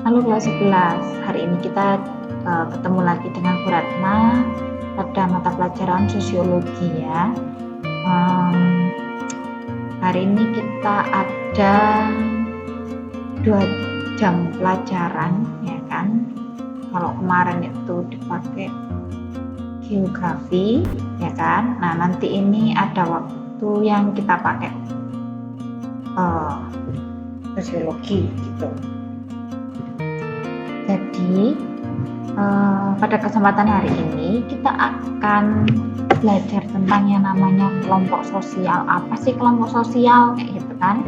Halo kelas 11, hari ini kita ketemu lagi dengan Bu Ratna pada mata pelajaran sosiologi ya. Hari ini kita ada 2 jam pelajaran ya kan. Kalau kemarin itu dipakai geografi ya kan. Nah nanti ini ada waktu yang kita pakai sosiologi gitu. Jadi pada kesempatan hari ini kita akan belajar tentang yang namanya kelompok sosial. Apa sih kelompok sosial kayak gitu kan?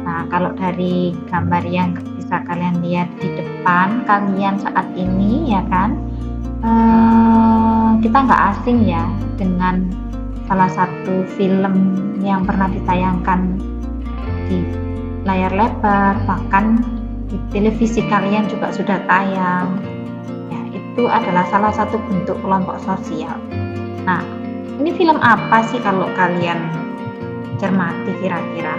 Nah kalau dari gambar yang bisa kalian lihat di depan kalian saat ini ya kan, kita nggak asing ya dengan salah satu film yang pernah ditayangkan di layar lebar, bahkan di televisi kalian juga sudah tayang ya, itu adalah salah satu bentuk kelompok sosial. Nah ini film apa sih kalau kalian cermati kira-kira?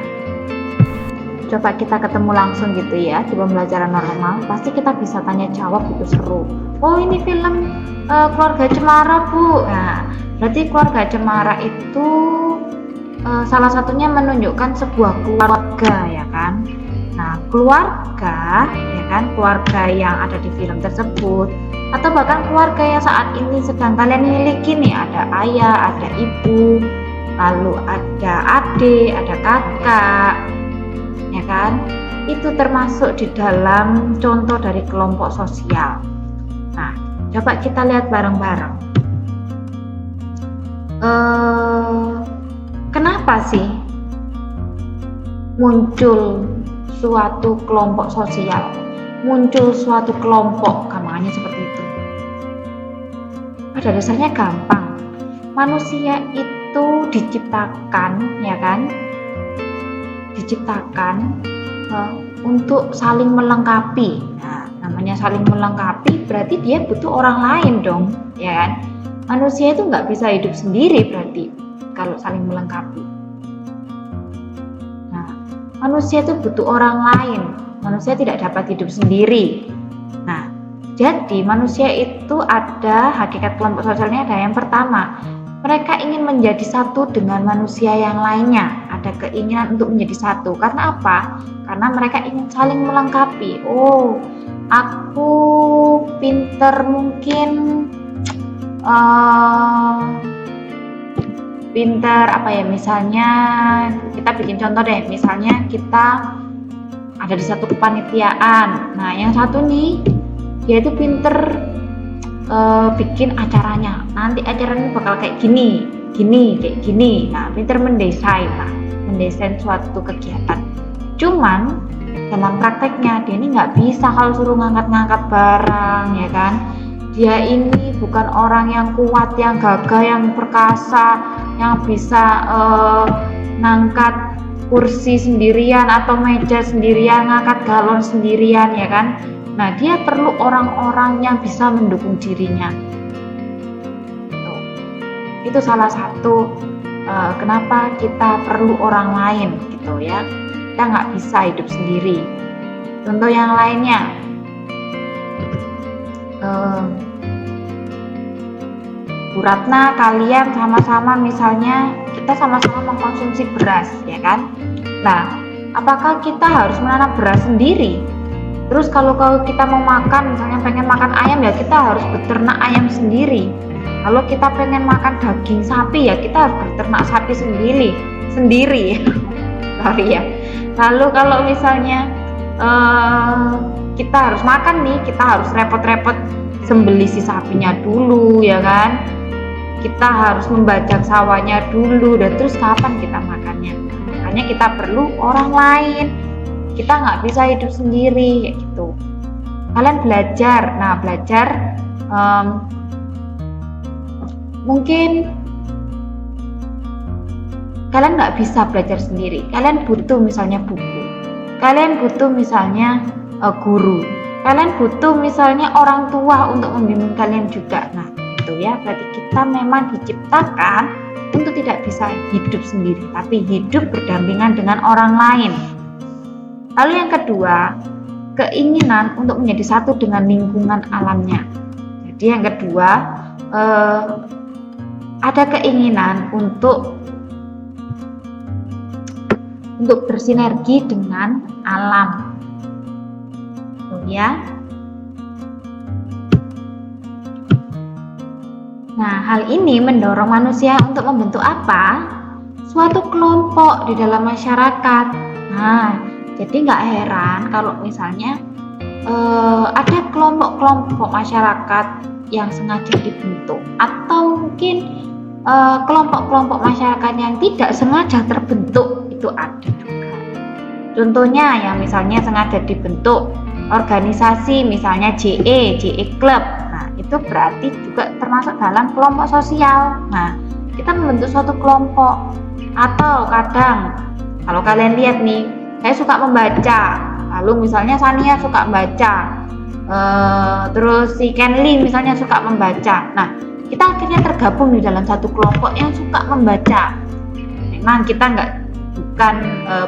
Coba kita ketemu langsung gitu ya di pembelajaran normal, pasti kita bisa tanya jawab, itu seru. Oh ini film Keluarga Cemara Bu. Nah berarti Keluarga Cemara itu salah satunya menunjukkan sebuah keluarga ya kan. Nah keluarga ya kan, keluarga yang ada di film tersebut atau bahkan keluarga yang saat ini sedang kalian miliki nih, ada ayah, ada ibu, lalu ada adik, ada kakak ya kan, itu termasuk di dalam contoh dari kelompok sosial. Nah coba kita lihat bareng-bareng, kenapa sih muncul suatu kelompok sosial, muncul suatu kelompok, gampangnya seperti itu. Pada dasarnya gampang, manusia itu diciptakan ya kan, diciptakan untuk saling melengkapi. Nah namanya saling melengkapi berarti dia butuh orang lain dong ya kan. Manusia itu nggak bisa hidup sendiri berarti kalau saling melengkapi. Manusia itu butuh orang lain, manusia tidak dapat hidup sendiri. Nah, jadi manusia itu ada hakikat kelompok sosialnya. Ada yang pertama, mereka ingin menjadi satu dengan manusia yang lainnya. Ada keinginan untuk menjadi satu. Karena apa? Karena mereka ingin saling melengkapi. Oh, aku pinter mungkin pinter apa ya, misalnya kita bikin contoh deh, misalnya kita ada di satu kepanitiaan. Nah yang satu nih dia itu pinter bikin acaranya, nanti acaranya bakal kayak gini kayak gini. Nah pinter mendesain suatu kegiatan. Cuman dalam prakteknya dia ini nggak bisa kalau suruh ngangkat barang ya kan. Dia ini bukan orang yang kuat, yang gagah, yang perkasa, yang bisa ngangkat kursi sendirian atau meja sendirian, ngangkat galon sendirian ya kan. Nah dia perlu orang-orang yang bisa mendukung dirinya. Itu salah satu kenapa kita perlu orang lain gitu ya. Kita nggak bisa hidup sendiri. Contoh yang lainnya, Bu Ratna, kalian sama-sama misalnya kita sama-sama mengkonsumsi beras ya kan. Nah apakah kita harus menanam beras sendiri? Terus kalau kita mau makan, misalnya pengen makan ayam ya kita harus beternak ayam sendiri. Kalau kita pengen makan daging sapi ya kita harus beternak sapi sendiri sorry ya. Lalu kalau misalnya kita harus makan nih, kita harus repot-repot sembelih si sapinya dulu ya kan, kita harus membajak sawahnya dulu, dan terus kapan kita makannya? Makanya kita perlu orang lain, kita nggak bisa hidup sendiri kayak gitu. Kalian belajar, mungkin kalian nggak bisa belajar sendiri, kalian butuh misalnya buku, kalian butuh misalnya guru, kalian butuh misalnya orang tua untuk membimbing kalian juga. Nah itu ya, berarti kita memang diciptakan untuk tidak bisa hidup sendiri, tapi hidup berdampingan dengan orang lain. Lalu yang kedua, keinginan untuk menjadi satu dengan lingkungan alamnya. Jadi yang kedua, ada keinginan untuk bersinergi dengan alam. Ya. Nah, hal ini mendorong manusia untuk membentuk apa? Suatu kelompok di dalam masyarakat. Nah, jadi nggak heran kalau misalnya ada kelompok-kelompok masyarakat yang sengaja dibentuk, atau mungkin kelompok-kelompok masyarakat yang tidak sengaja terbentuk, itu ada juga. Contohnya yang misalnya sengaja dibentuk organisasi, misalnya JE Club. Nah, itu berarti juga termasuk dalam kelompok sosial. Nah, kita membentuk suatu kelompok. Atau kadang kalau kalian lihat nih, saya suka membaca, lalu misalnya Sania suka membaca, terus si Kenly misalnya suka membaca. Nah, kita akhirnya tergabung di dalam satu kelompok yang suka membaca. Memang kita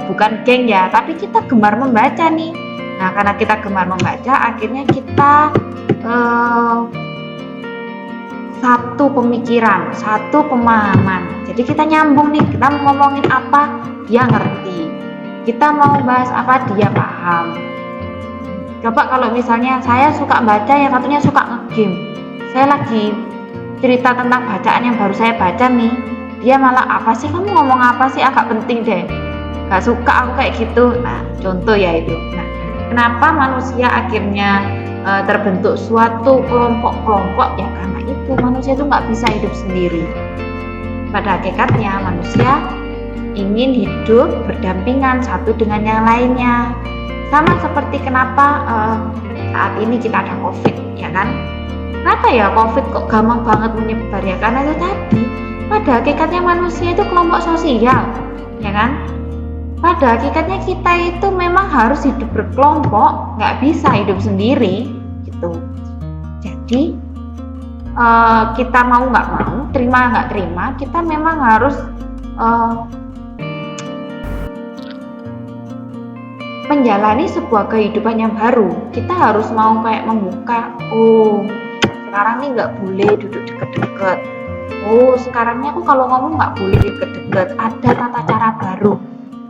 bukan geng ya, tapi kita gemar membaca nih. Nah, karena kita gemar membaca, akhirnya kita satu pemikiran, satu pemahaman. Jadi kita nyambung nih, kita mau ngomongin apa, dia ngerti. Kita mau bahas apa, dia paham. Coba kalau misalnya saya suka baca, yang satunya suka nge-game. Saya lagi cerita tentang bacaan yang baru saya baca nih, dia malah, apa sih kamu ngomong apa sih, agak penting deh. Gak suka aku kayak gitu. Nah, contoh ya itu. Nah, kenapa manusia akhirnya terbentuk suatu kelompok-kelompok? Ya karena itu, manusia itu nggak bisa hidup sendiri. Pada hakikatnya manusia ingin hidup berdampingan satu dengan yang lainnya. Sama seperti kenapa saat ini kita ada COVID, ya kan? Kenapa ya COVID kok gampang banget menyebar? Ya karena itu tadi, pada hakikatnya manusia itu kelompok sosial, ya kan? Pada hakikatnya kita itu memang harus hidup berkelompok, nggak bisa hidup sendiri, gitu. Jadi kita mau nggak mau, terima nggak terima, kita memang harus menjalani sebuah kehidupan yang baru. Kita harus mau kayak membuka, oh sekarang nih nggak boleh duduk deket-deket. Oh sekarang ini aku kalau ngomong nggak boleh deket-deket. Ada tata cara baru.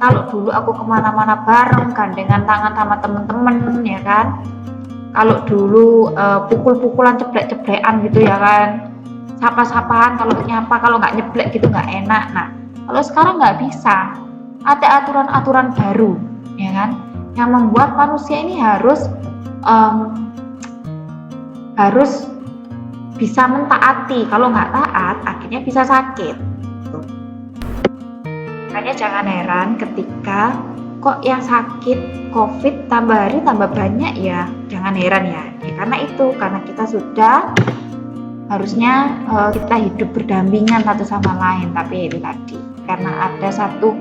Kalau dulu aku kemana-mana bareng, gandengan tangan sama temen-temen, ya kan. Kalau dulu pukul-pukulan, ceplek-ceplekan gitu ya kan. Sapa-sapaan, kalau nyapa, kalau nggak nyeblek gitu nggak enak. Nah, kalau sekarang nggak bisa. Ada aturan-aturan baru, ya kan, yang membuat manusia ini harus bisa mentaati. Kalau nggak taat, akhirnya bisa sakit. Makanya jangan heran ketika kok yang sakit COVID tambah hari tambah banyak ya, jangan heran ya. Karena itu, karena kita sudah harusnya kita hidup berdampingan satu sama lain, tapi itu tadi karena ada satu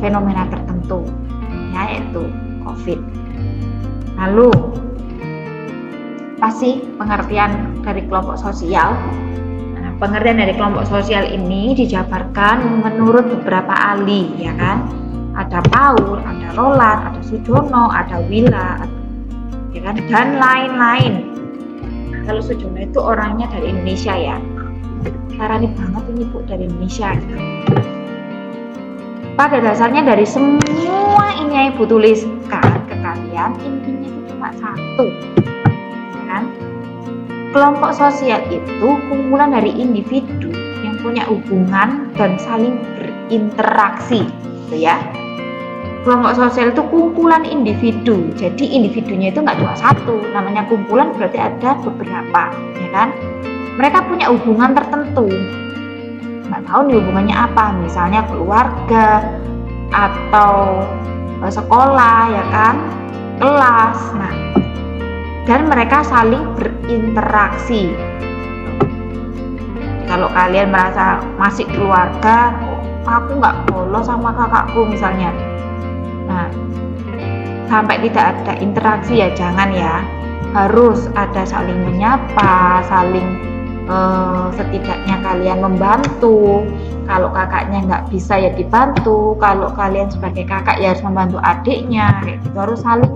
fenomena tertentu, yaitu COVID. Lalu apa sih pengertian dari kelompok sosial? Pengertian dari kelompok sosial ini dijabarkan menurut beberapa ahli, ya kan? Ada Paul, ada Roland, ada Sujono, ada Willa, ya kan? Dan lain-lain. Kalau Sujono itu orangnya dari Indonesia ya. Sarani banget ini Bu, dari Indonesia gitu. Pada dasarnya dari semua ini yang Ibu tuliskan ke kalian, intinya itu cuma satu, ya kan? Kelompok sosial itu kumpulan dari individu yang punya hubungan dan saling berinteraksi, gitu ya. Kelompok sosial itu kumpulan individu, jadi individunya itu nggak cuma satu, namanya kumpulan berarti ada beberapa, ya kan? Mereka punya hubungan tertentu, nggak tahu nih hubungannya apa, misalnya keluarga atau sekolah, ya kan, kelas. Nah, dan mereka saling berinteraksi. Kalau kalian merasa masih keluarga, aku nggak bolos sama kakakku misalnya, nah sampai tidak ada interaksi ya jangan ya, harus ada saling menyapa, saling setidaknya kalian membantu. Kalau kakaknya nggak bisa ya dibantu, kalau kalian sebagai kakak ya harus membantu adiknya, kayak gitu, harus saling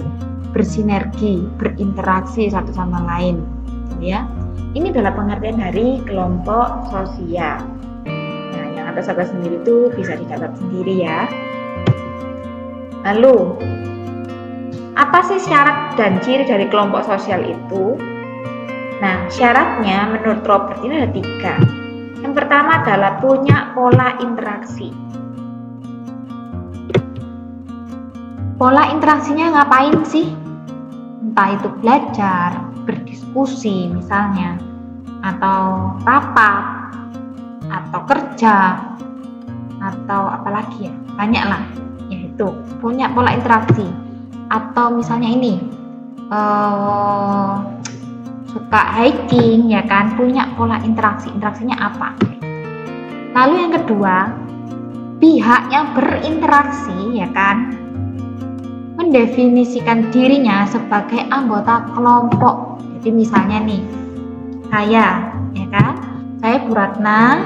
bersinergi, berinteraksi satu sama lain, ya. Ini adalah pengertian dari kelompok sosial. Nah, yang atas sahabat sendiri itu bisa dicatat sendiri ya. Lalu, apa sih syarat dan ciri dari kelompok sosial itu? Nah, syaratnya menurut Robert ini ada 3. Yang pertama adalah punya pola interaksi. Pola interaksinya ngapain sih? Entah itu belajar, berdiskusi misalnya, atau rapat, atau kerja, atau apalagi ya, banyak lah. Yaitu punya pola interaksi. Atau misalnya ini, suka hiking ya kan, punya pola interaksinya apa. Lalu yang kedua, pihak yang berinteraksi ya kan, mendefinisikan dirinya sebagai anggota kelompok. Jadi misalnya nih, saya ya kan, saya Bu Ratna.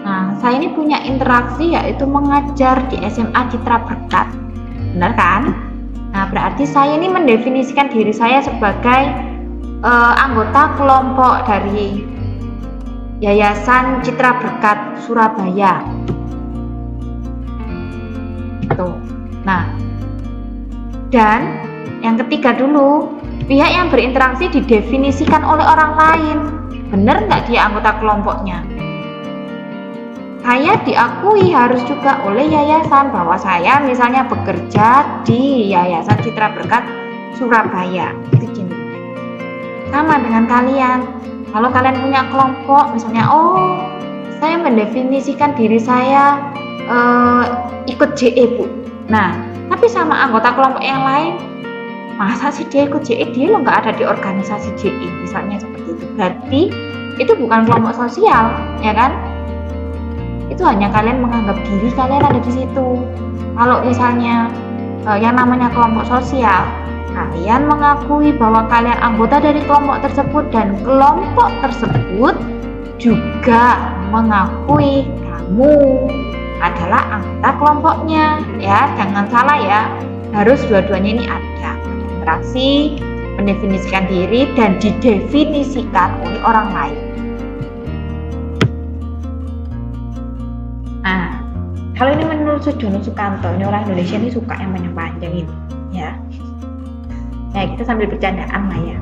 Nah, saya ini punya interaksi yaitu mengajar di SMA Citra Berkat, benar kan? Nah, berarti saya ini mendefinisikan diri saya sebagai anggota kelompok dari Yayasan Citra Berkat Surabaya. Tuh. Nah, dan yang ketiga dulu, pihak yang berinteraksi didefinisikan oleh orang lain. Benar nggak dia anggota kelompoknya? Saya diakui harus juga oleh yayasan bahwa saya misalnya bekerja di Yayasan Citra Berkat Surabaya. Itu ciri. Sama dengan kalian, kalau kalian punya kelompok misalnya, saya mendefinisikan diri saya ikut JE Bu. Nah, tapi sama anggota kelompok yang lain, masa sih dia ikut JE, dia lo nggak ada di organisasi JE misalnya seperti itu. Berarti itu bukan kelompok sosial, ya kan? Itu hanya kalian menganggap diri kalian ada di situ. Kalau misalnya yang namanya kelompok sosial, kalian mengakui bahwa kalian anggota dari kelompok tersebut dan kelompok tersebut juga mengakui kamu adalah anggota kelompoknya. Ya, jangan salah ya. Harus dua-duanya ini ada interaksi, mendefinisikan diri dan didefinisikan oleh orang lain. Nah, kalau ini menurut Sujono Sukanto, ini orang Indonesia ini suka yang panjang ini, ya. Nah, kita sambil bercandaan lah ya.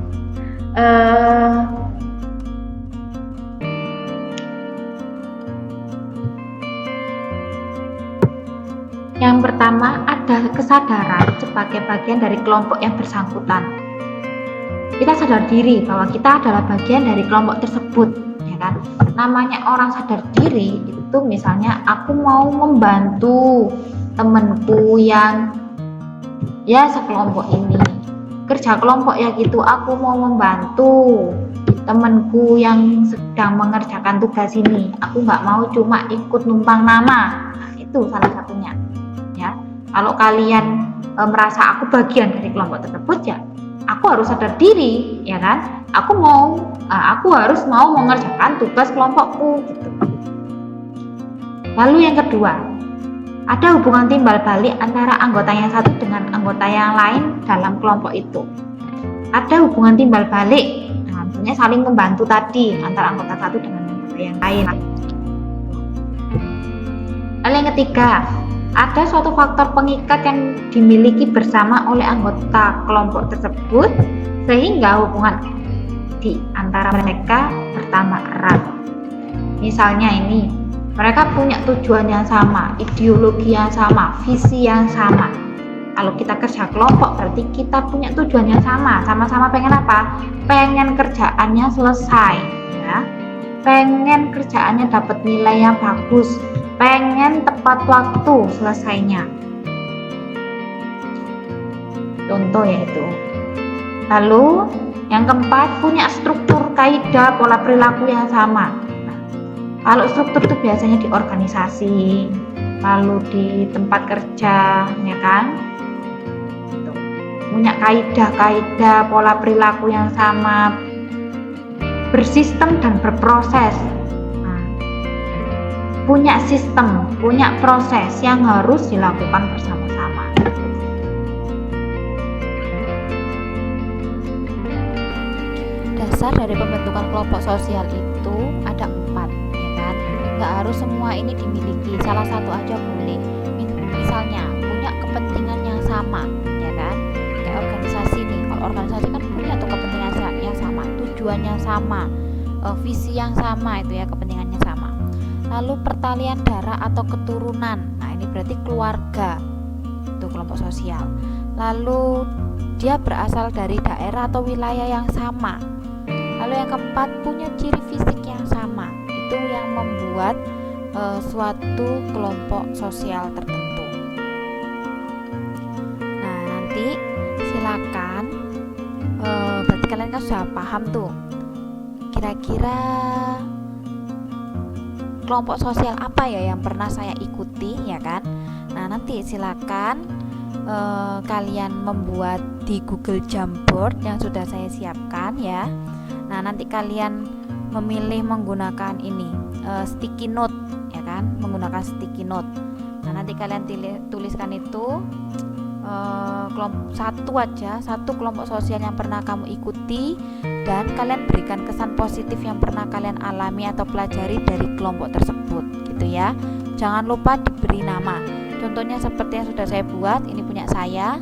Yang pertama ada kesadaran sebagai bagian dari kelompok yang bersangkutan. Kita sadar diri bahwa kita adalah bagian dari kelompok tersebut, ya kan? Namanya orang sadar diri itu misalnya aku mau membantu temanku yang ya sekelompok ini. Kerja kelompok ya gitu, aku mau membantu temanku yang sedang mengerjakan tugas ini. Aku nggak mau cuma ikut numpang nama. Nah, itu salah satunya. Ya, kalau kalian merasa aku bagian dari kelompok tersebut ya, aku harus sadar diri, ya kan? Aku harus mau mengerjakan tugas kelompokku. Gitu. Lalu yang kedua, ada hubungan timbal balik antara anggota yang satu dengan anggota yang lain dalam kelompok itu. Ada hubungan timbal balik, nah, maksudnya saling membantu tadi antara anggota satu dengan anggota yang lain. Lalu yang ketiga, ada suatu faktor pengikat yang dimiliki bersama oleh anggota kelompok tersebut sehingga hubungan di antara mereka bertambah erat. Misalnya ini, mereka punya tujuan yang sama, ideologi yang sama, visi yang sama. Kalau kita kerja kelompok berarti kita punya tujuan yang sama. Sama-sama pengen apa? Pengen kerjaannya selesai, ya. Pengen kerjaannya dapat nilai yang bagus, pengen tepat waktu selesainya. Contoh yaitu. Lalu yang keempat, punya struktur kaidah pola perilaku yang sama. Kalau struktur itu biasanya di organisasi, lalu di tempat kerja, ya kan? Punya kaidah-kaidah pola perilaku yang sama, bersistem dan berproses. Nah, punya sistem, punya proses yang harus dilakukan bersama-sama. dasar dari pembentukan kelompok sosial itu ada 4, ya kan? Nggak harus semua ini dimiliki, salah satu aja boleh. Misalnya punya kepentingan yang sama, ya kan? Kayak organisasi nih, kalau organisasi kan punya tuh kepentingan yang sama, tujuannya sama, visi yang sama, itu ya, kepentingannya sama. Lalu pertalian darah atau keturunan, nah ini berarti keluarga, itu kelompok sosial. Lalu dia berasal dari daerah atau wilayah yang sama. Lalu yang keempat, punya ciri fisik yang sama, itu yang membuat suatu kelompok sosial tertentu. Nah nanti silakan, berarti kalian kan sudah paham tuh kira-kira kelompok sosial apa ya yang pernah saya ikuti, ya kan? Nah nanti silakan kalian membuat di Google Jamboard yang sudah saya siapkan ya. Nah nanti kalian memilih menggunakan ini sticky note, ya kan, menggunakan sticky note. Nah nanti kalian tuliskan itu satu kelompok sosial yang pernah kamu ikuti, dan kalian berikan kesan positif yang pernah kalian alami atau pelajari dari kelompok tersebut, gitu ya. Jangan lupa diberi nama. Contohnya seperti yang sudah saya buat, ini punya saya.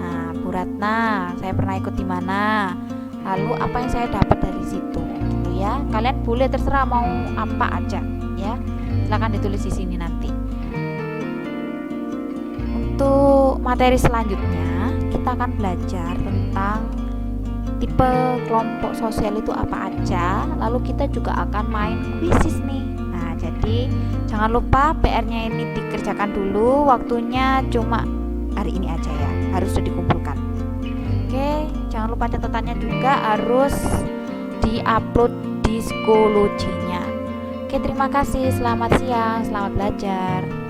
Nah, Bu Ratna, saya pernah ikut di mana? Lalu apa yang saya dapat dari situ, gitu ya. Kalian boleh terserah mau apa aja, ya. Silakan ditulis di sini nanti. Untuk materi selanjutnya, kita akan belajar tentang tipe kelompok sosial itu apa aja. Lalu kita juga akan main kuisis nih. Nah, jadi jangan lupa PR-nya ini dikerjakan dulu. Waktunya cuma hari ini aja ya, harus sudah dikumpulkan. Oke, jangan lupa catatannya juga harus di-upload di psikologinya. Oke, terima kasih. Selamat siang, selamat belajar.